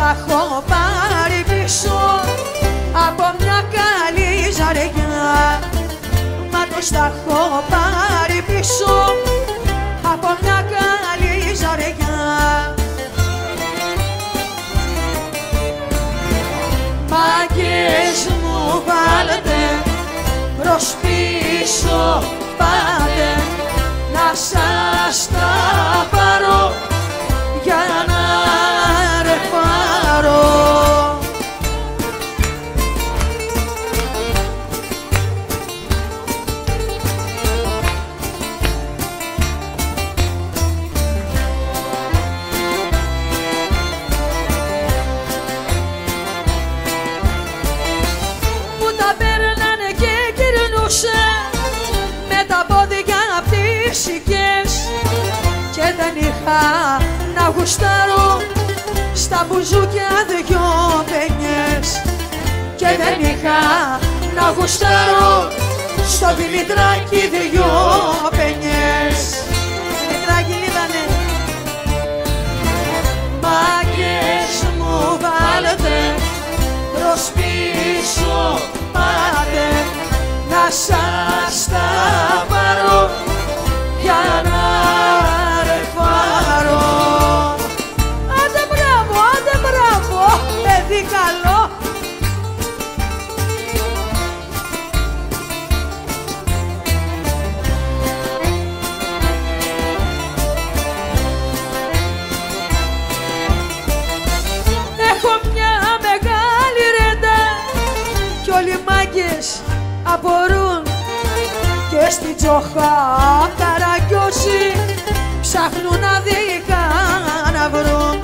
τα έχω πάρει πίσω από μια καλή ζαριά. Μα τους τα έχω πάρει πίσω από μια καλή ζαριά. Μάγκες μου βάλτε προς πίσω πάτε, να σας τα πάρω για να ρεφάρω. Που τα παίρνανε και γυρνούσε με τα πόδια απ' τις σικές και δεν είχα να γουστάρω στα μπουζούκια δυο παινιές. Και δεν είχα να γουστάρω στο Δημητράκι δυο παινιές. Δημητράκι είδανε. Μάγκες μου βάλετε προς πίσω πάτε, να σας τα πάρω για να ρεφάρω. Άντε μπράβο, παιδί καλό. Έχω μια μεγάλη ρέντα κι όλοι οι μάγκες απορούν και στην Τζοχά καραγκιόζη ψάχνουν αδίκα να βρουν.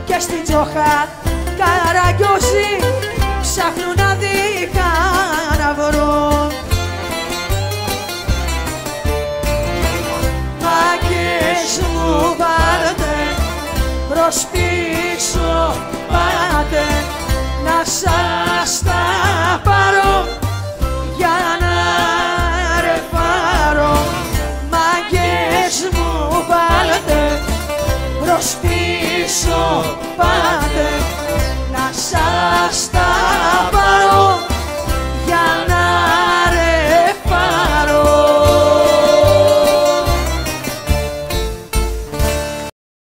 Και στην Τζοχά καραγκιόζη ψάχνουν αδίκα να βρουν. Μάγκες μου βάλτε προς πίσω πάτε, να σας τα